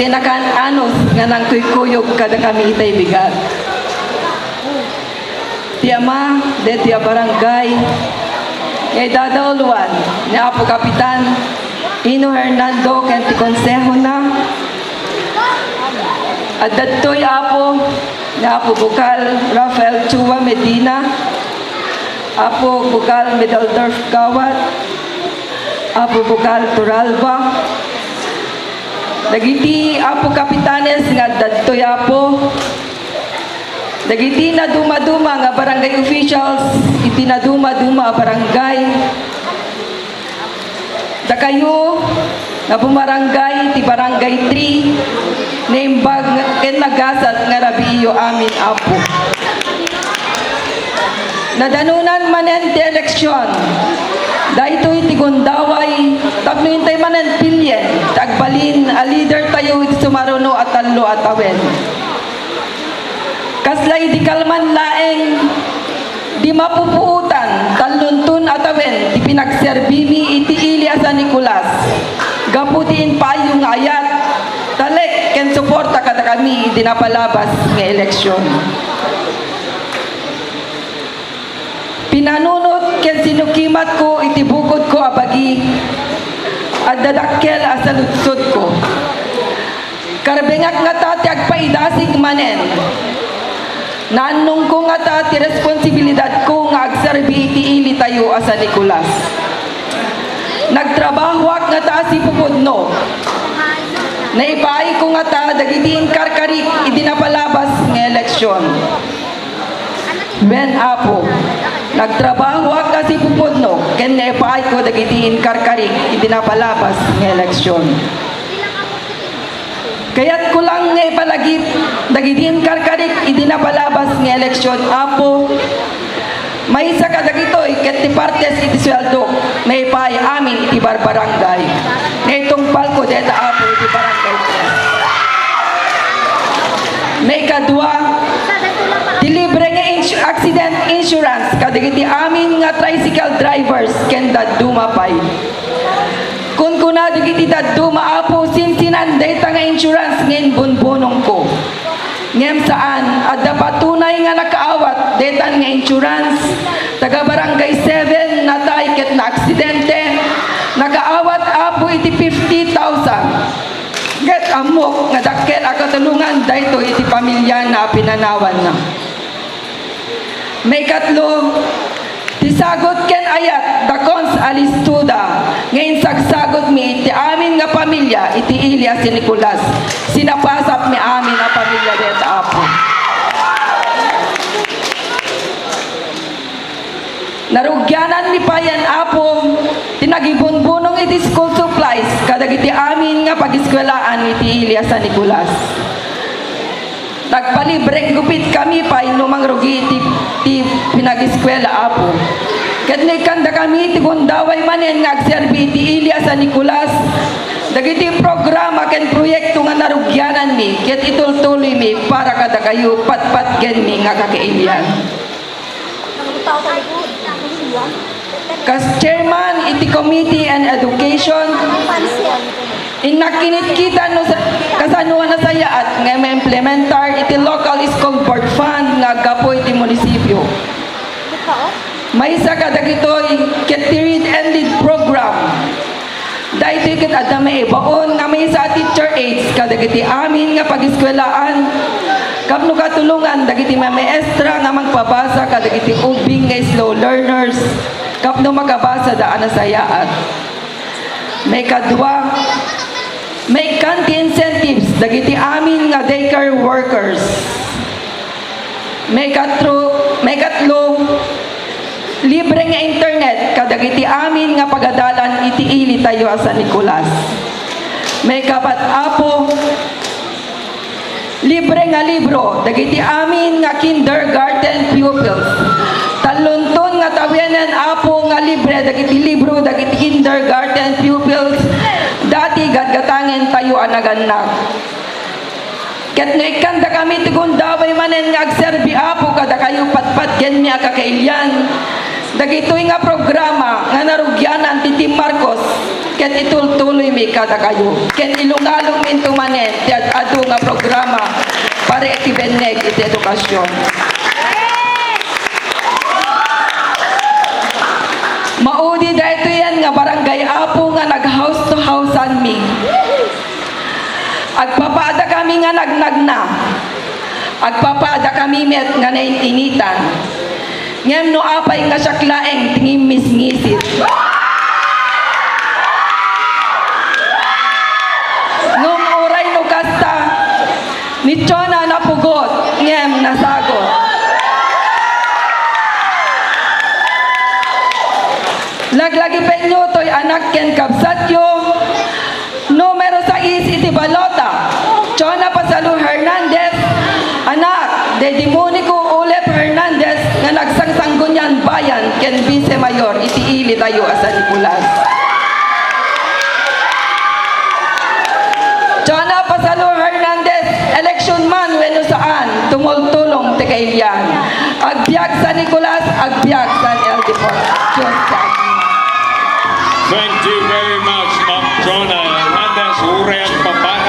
tinakananos nga nang kuykuyog kada kami itay bigat. Tiyama, de tiya barangay, ngay dadawluan, ni Apo Kapitan, Ino Hernando, kenti konseho na, at datoy Apo, ni Apo Bukal, Rafael Chua Medina, Apo Bukal Middledorf Gawat, Apo Bukal Turalba, dagiti Apo Kapitanes nga datoy Apo, dagiti na duma-duma nga barangay officials, iti na duma-duma barangay. Da kayo nga bumarangay, iti barangay 3, naimbag ken nagasat nga rabiyo amin Apo. Nadanunan manen ti eleksyon, dahito iti gundaway, tapno intay manen pilyen, tagbalin, a leader tayo iti sumaruno at talo at awen. Kaslay di kalman laeng, di mapupuutan, taluntun at awen, di pinagserbimi iti ili asa Nicolas. Gaputiin pa yung ayat, talek, ken suporta kada kami, di napalabas ng eleksyon. Pinanunot ken sinukimat ko, iti bukod ko abagi, at dadakkel asa lutsod ko. Karbengak nga tati agpaidasig manen, nanong ko nga ta ti responsibilidad ko nga agserbi iti ili tayo asa Nicolas. Nagtrabaho nga ta si pupudno. Naipay ko nga ta dagitin karkarik idinapalabas nga eleksyon. Ben Apo, nagtrabaho nga si pupudno ken naipay ko dagitin karkarik idinapalabas nga eleksyon. Kaya't ko lang nga ipalagip, dagidin karkarik, idinapalabas ng eleksyon, Apo, may isa ka dagitoy, ket ti partes iti sweldo, na ipay amin iti barbarangay. Na itong palko, deta Apo, iti barangay. May kadwa, ti libre nga accident insurance, kadagiti amin nga tricycle drivers, ken dumapay. Kung kuna digiti duma Apo sinsinan data nga insurance ngayon bunbunong ko. Ngem saan at dapat tunay nga nakaawat data nga insurance taga barangay 7 natay ket na aksidente nakaawat Apo iti 50,000. Get amok nga dakkel a katulungan dayto iti pamilya na pinanawan na. May katlo, tisagot ken ayat dakons alistuda ngayon sagsagot mi iti amin nga pamilya iti Ilia si Nicolas sinapasap mi amin nga pamilya deta Apo. Narugyanan mi payan Apo tinagibunbunong iti school supplies kadag iti amin nga pagiskwelaan iti Ilia sa Nicolas. Nagpalibreng gupit kami pa inumang rugi ti pinagiskwela Apo. Ket kanda kami ti gundaway manen nga agserbi ti Ilia sa Nicolas. Dagiti programa ken proyekto nga narugyanan mi ket itultuloy mi para kada kayo patpat ken mi nga kakailian. Kas chairman iti Committee on Education, inakinit kita no kasanuan na sayaat nga ma-implementar iti local school board fund nga gapo iti munisipyo. May isa ka dagitoy ket read and lead program. Dahito ket adda may ibaon nga may isa teacher aids kadagiti amin nga pagiskwelaan. Kapno katulungan dagiti maestra nga magpabasa kadagiti ubing nga slow learners. Kapno makabasa daan na sayaat. May kadwa, may kanti incentives dagiti amin nga daycare workers. May katlo, libre nga internet kadagiti amin nga pagadalan iti ili tayo sa Nicolas. May kapat Apo, libre nga libro dagiti amin nga kindergarten pupils. Talunton nga tawenan Apo nga libre dagiti libro dagiti kindergarten pupils. Dati gadgatangen tayo anagannak. Ket no ikanda kami ti gundaway manen nga agserbi Apo kada kayo patpat ken mi kakailyan. Dagitoy nga programa nga narugyanan ti Team Marcos ket itultuloy mi kada kayo. Ket ilungalong minto manen ti adu nga programa para iti beneg iti edukasyon. Maudi dahito yan nga barangay Apo nga nag-house to housean mi. Agpapada kami nga nagnagna. Agpapada kami met nga naintinitan. Ngem no apay nga syaklaeng tingin misngisit. Ngum uray no kasta ni Chona napugot ngem nasagot. Laglagi penyo to'y anak ken kabsatyo. Numero 6 iti balota. Chona Pasalo Hernandez. Anak, Dedimonico Ulep Hernandez nga nagsangsanggunyan bayan ken Vice Mayor iti ili tayo asa Nicolas. Chona Pasalo Hernandez, election man wenno saan tumultulong ti kailian. Agbiag sa Nicolas, agbiag sa Eldipor. Diyos sa atin. Thank you very much, Ma'am Chona Hernandez. Uri ang papa